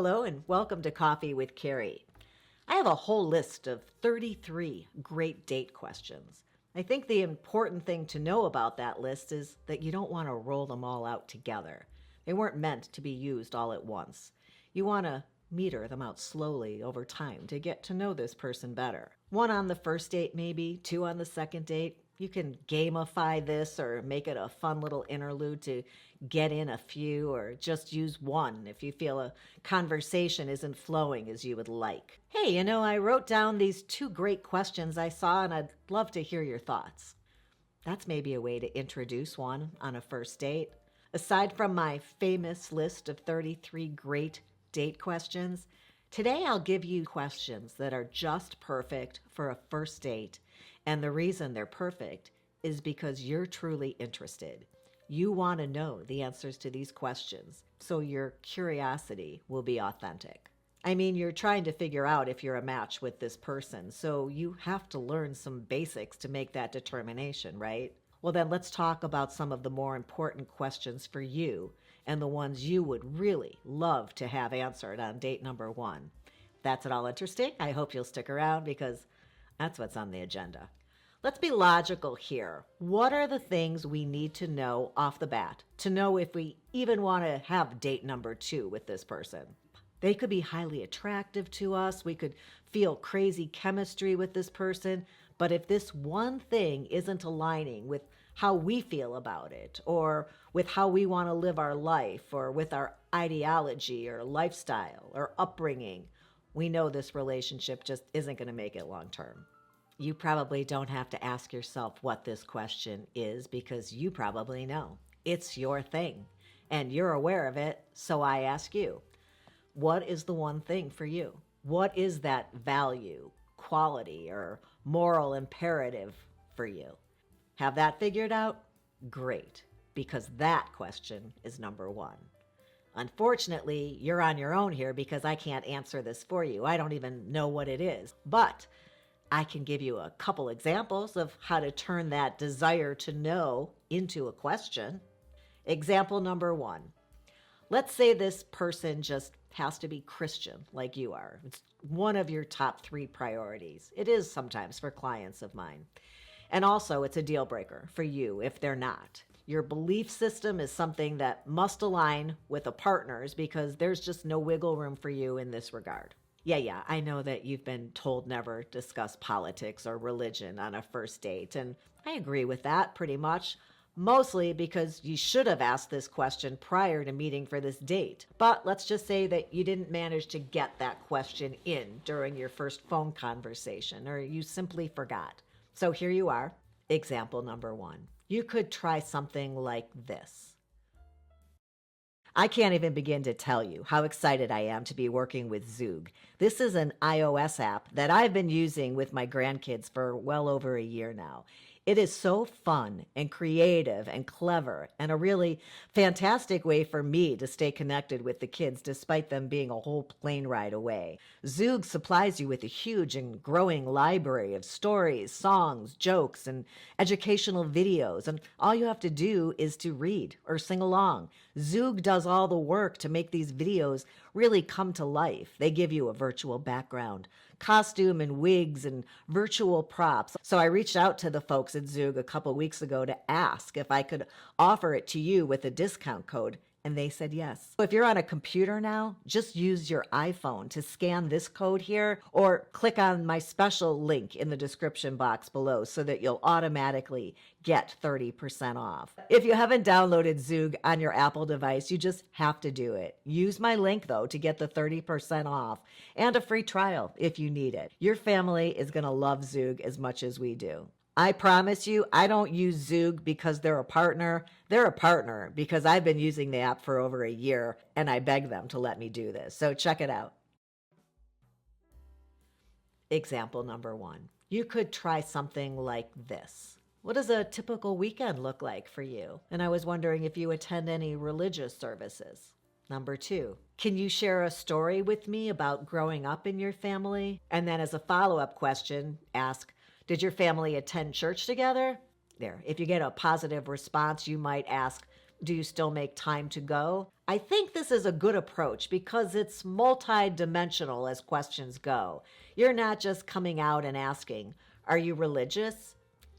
Hello and welcome to Coffee with Carey. I have a whole list of 33 great date questions. I think the important thing to know about that list is that you don't want to roll them all out together. They weren't meant to be used all at once. You want to meter them out slowly over time to get to know this person better. One on the first date maybe, two on the second date. You can gamify this or make it a fun little interlude to get in a few, or just use one if you feel a conversation isn't flowing as you would like. Hey, I wrote down these two great questions I saw and I'd love to hear your thoughts. That's maybe a way to introduce one on a first date. Aside from my famous list of 33 great date questions, today I'll give you questions that are just perfect for a first date. And the reason they're perfect is because you're truly interested. You want to know the answers to these questions, so your curiosity will be authentic. I mean, you're trying to figure out if you're a match with this person, so you have to learn some basics to make that determination, right? Well, then let's talk about some of the more important questions for you and the ones you would really love to have answered on date number one. That's at all interesting? I hope you'll stick around because that's what's on the agenda. Let's be logical here. What are the things we need to know off the bat to know if we even want to have date number two with this person? They could be highly attractive to us. We could feel crazy chemistry with this person. But if this one thing isn't aligning with how we feel about it, or with how we want to live our life, or with our ideology or lifestyle or upbringing, we know this relationship just isn't going to make it long term. You probably don't have to ask yourself what this question is because you probably know. It's your thing, and you're aware of it, so I ask you, what is the one thing for you? What is that value, quality, or moral imperative for you? Have that figured out? Great, because that question is number one. Unfortunately, you're on your own here because I can't answer this for you. I don't even know what it is, but I can give you a couple examples of how to turn that desire to know into a question. Example number one. Let's say this person just has to be Christian like you are. It's one of your top 3 priorities. It is sometimes for clients of mine. And also it's a deal breaker for you if they're not. Your belief system is something that must align with a partner's because there's just no wiggle room for you in this regard. Yeah, I know that you've been told never discuss politics or religion on a first date, and I agree with that pretty much, mostly because you should have asked this question prior to meeting for this date. But let's just say that you didn't manage to get that question in during your first phone conversation, or you simply forgot. So here you are, example number 1. You could try something like this. I can't even begin to tell you how excited I am to be working with Zoog. This is an iOS app that I've been using with my grandkids for well over a year now. It is so fun and creative and clever and a really fantastic way for me to stay connected with the kids despite them being a whole plane ride away. Zoog supplies you with a huge and growing library of stories, songs, jokes, and educational videos, and all you have to do is to read or sing along. Zoog does all the work to make these videos really come to life. They give you a virtual background, costume and wigs and virtual props. So I reached out to the folks at Zoog a couple weeks ago to ask if I could offer it to you with a discount code, and they said yes. So if you're on a computer now, just use your iPhone to scan this code here, or click on my special link in the description box below so that you'll automatically get 30% off. If you haven't downloaded Zoog on your Apple device, you just have to do it. Use my link though to get the 30% off and a free trial if you need it. Your family is going to love Zoog as much as we do. I promise you, I don't use Zoog because they're a partner. They're a partner because I've been using the app for over a year and I beg them to let me do this. So check it out. Example number 1. You could try something like this. What does a typical weekend look like for you? And I was wondering if you attend any religious services. Number 2, can you share a story with me about growing up in your family? And then as a follow-up question, ask, did your family attend church together? There. If you get a positive response, you might ask, do you still make time to go? I think this is a good approach because it's multi-dimensional as questions go. You're not just coming out and asking, are you religious?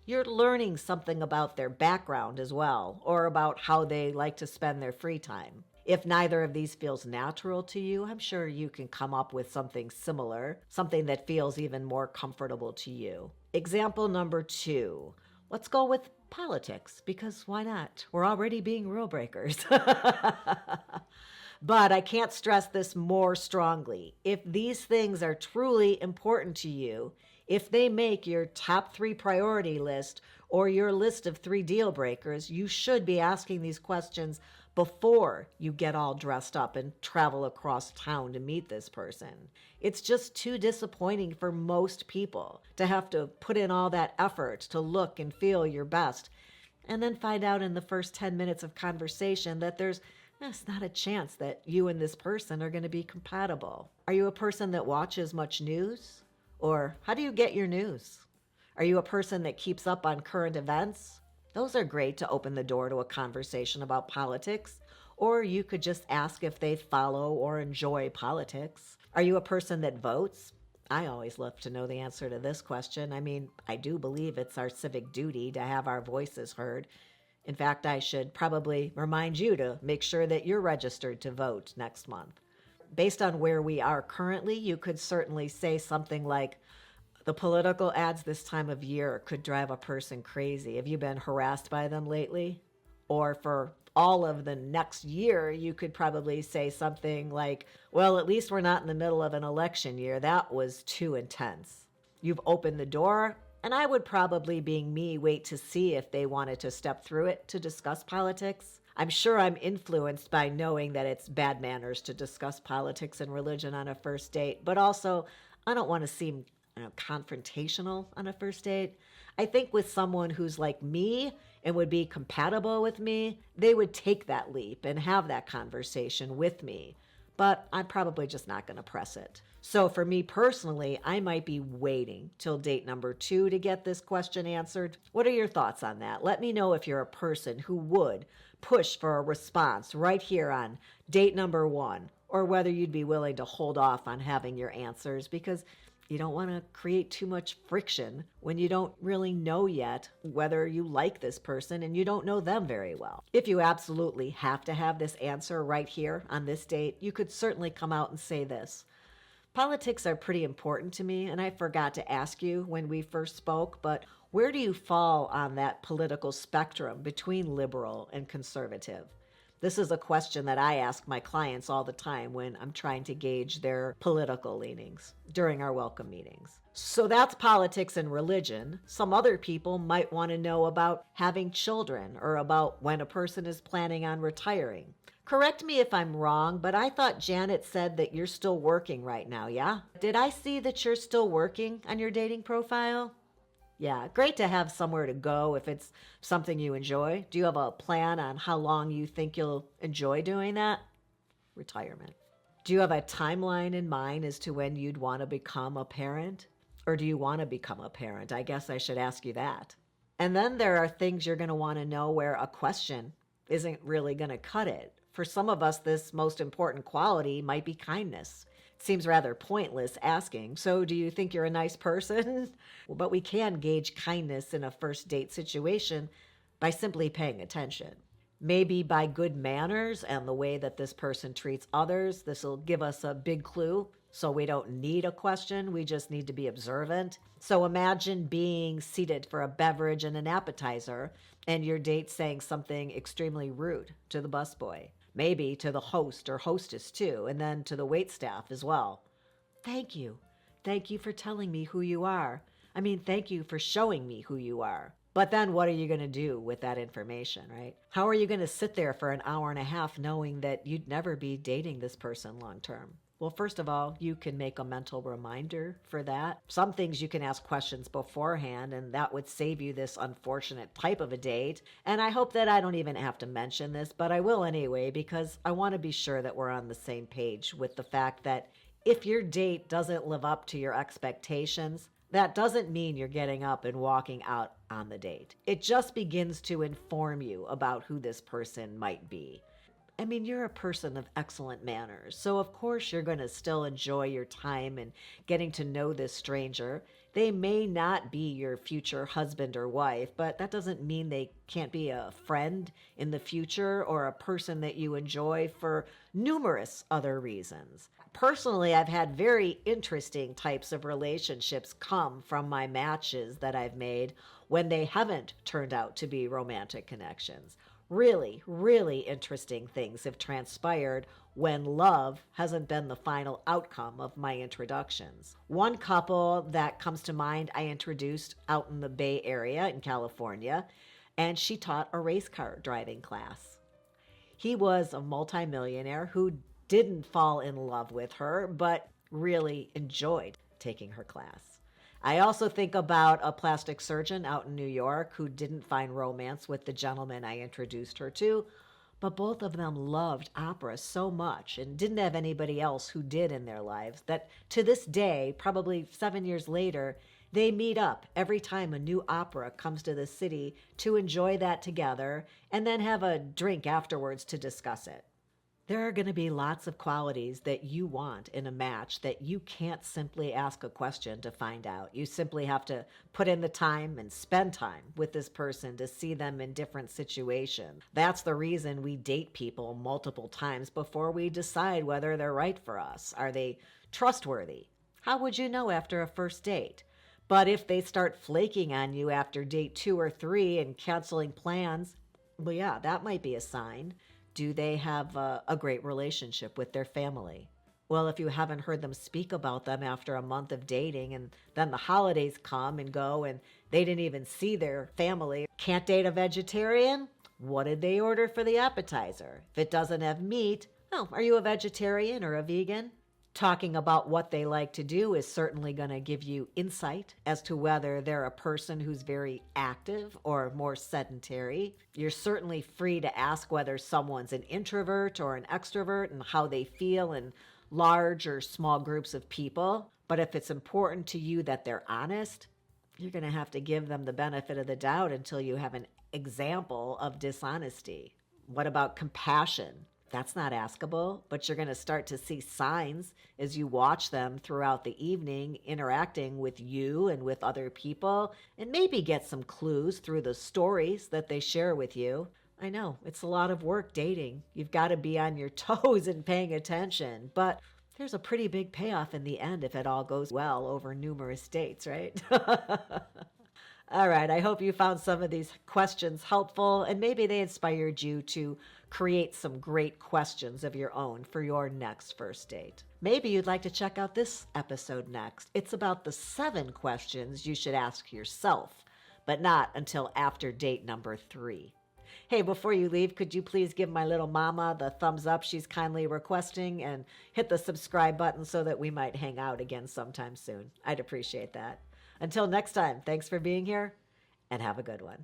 You're learning something about their background as well, or about how they like to spend their free time. If neither of these feels natural to you, I'm sure you can come up with something similar, something that feels even more comfortable to you. Example number 2. Let's go with politics, because why not? We're already being rule breakers. But I can't stress this more strongly. If these things are truly important to you, if they make your top 3 priority list or your list of 3 deal breakers, you should be asking these questions before you get all dressed up and travel across town to meet this person. It's just too disappointing for most people to have to put in all that effort to look and feel your best and then find out in the first 10 minutes of conversation that there's not a chance that you and this person are going to be compatible. Are you a person that watches much news? Or how do you get your news? Are you a person that keeps up on current events? Those are great to open the door to a conversation about politics. Or you could just ask if they follow or enjoy politics. Are you a person that votes? I always love to know the answer to this question. I mean, I do believe it's our civic duty to have our voices heard. In fact, I should probably remind you to make sure that you're registered to vote next month. Based on where we are currently, you could certainly say something like, the political ads this time of year could drive a person crazy. Have you been harassed by them lately? Or for all of the next year, you could probably say something like, well, at least we're not in the middle of an election year. That was too intense. You've opened the door, and I would probably, being me, wait to see if they wanted to step through it to discuss politics. I'm sure I'm influenced by knowing that it's bad manners to discuss politics and religion on a first date, but also I don't want to seem confrontational on a first date. I think with someone who's like me and would be compatible with me, they would take that leap and have that conversation with me. But I'm probably just not going to press it. So for me personally, I might be waiting till date number 2 to get this question answered. What are your thoughts on that? Let me know if you're a person who would push for a response right here on date number 1, or whether you'd be willing to hold off on having your answers because you don't want to create too much friction when you don't really know yet whether you like this person and you don't know them very well. If you absolutely have to have this answer right here on this date, you could certainly come out and say this. Politics are pretty important to me, and I forgot to ask you when we first spoke, but where do you fall on that political spectrum between liberal and conservative? This is a question that I ask my clients all the time when I'm trying to gauge their political leanings during our welcome meetings. So that's politics and religion. Some other people might want to know about having children or about when a person is planning on retiring. Correct me if I'm wrong, but I thought Janet said that you're still working right now, yeah? Did I see that you're still working on your dating profile? Yeah, great to have somewhere to go if it's something you enjoy. Do you have a plan on how long you think you'll enjoy doing that? Retirement. Do you have a timeline in mind as to when you'd want to become a parent? Or do you want to become a parent? I guess I should ask you that. And then there are things you're going to want to know where a question isn't really going to cut it. For some of us, this most important quality might be kindness. Seems rather pointless asking, so do you think you're a nice person? But we can gauge kindness in a first date situation by simply paying attention. Maybe by good manners and the way that this person treats others. This will give us a big clue. So we don't need a question, we just need to be observant. So imagine being seated for a beverage and an appetizer, and your date saying something extremely rude to the busboy. Maybe to the host or hostess too, and then to the waitstaff as well. Thank you. Thank you for telling me who you are. Thank you for showing me who you are. But then what are you going to do with that information, right? How are you going to sit there for an hour and a half knowing that you'd never be dating this person long term? Well, first of all, you can make a mental reminder for that. Some things you can ask questions beforehand, and that would save you this unfortunate type of a date. And I hope that I don't even have to mention this, but I will anyway, because I want to be sure that we're on the same page with the fact that if your date doesn't live up to your expectations, that doesn't mean you're getting up and walking out on the date. It just begins to inform you about who this person might be. I mean, you're a person of excellent manners, so of course you're going to still enjoy your time and getting to know this stranger. They may not be your future husband or wife, but that doesn't mean they can't be a friend in the future or a person that you enjoy for numerous other reasons. Personally, I've had very interesting types of relationships come from my matches that I've made when they haven't turned out to be romantic connections. Really, really interesting things have transpired when love hasn't been the final outcome of my introductions. One couple that comes to mind I introduced out in the Bay Area in California, and she taught a race car driving class. He was a multimillionaire who didn't fall in love with her, but really enjoyed taking her class. I also think about a plastic surgeon out in New York who didn't find romance with the gentleman I introduced her to, but both of them loved opera so much and didn't have anybody else who did in their lives that to this day, probably 7 years later, they meet up every time a new opera comes to the city to enjoy that together and then have a drink afterwards to discuss it. There are going to be lots of qualities that you want in a match that you can't simply ask a question to find out. You simply have to put in the time and spend time with this person to see them in different situations. That's the reason we date people multiple times before we decide whether they're right for us. Are they trustworthy? How would you know after a first date? But if they start flaking on you after date 2 or 3 and canceling plans, well, yeah, that might be a sign. Do they have a great relationship with their family? Well, if you haven't heard them speak about them after a month of dating and then the holidays come and go and they didn't even see their family, can't date a vegetarian? What did they order for the appetizer? If it doesn't have meat, oh, are you a vegetarian or a vegan? Talking about what they like to do is certainly going to give you insight as to whether they're a person who's very active or more sedentary. You're certainly free to ask whether someone's an introvert or an extrovert and how they feel in large or small groups of people. But if it's important to you that they're honest, you're going to have to give them the benefit of the doubt until you have an example of dishonesty. What about compassion? That's not askable, but you're going to start to see signs as you watch them throughout the evening interacting with you and with other people, and maybe get some clues through the stories that they share with you. I know, it's a lot of work dating. You've got to be on your toes and paying attention, but there's a pretty big payoff in the end if it all goes well over numerous dates, right? All right, I hope you found some of these questions helpful and maybe they inspired you to create some great questions of your own for your next first date. Maybe you'd like to check out this episode next. It's about the 7 questions you should ask yourself, but not until after date number 3. Hey, before you leave, could you please give my little mama the thumbs up she's kindly requesting and hit the subscribe button so that we might hang out again sometime soon? I'd appreciate that. Until next time, thanks for being here and have a good one.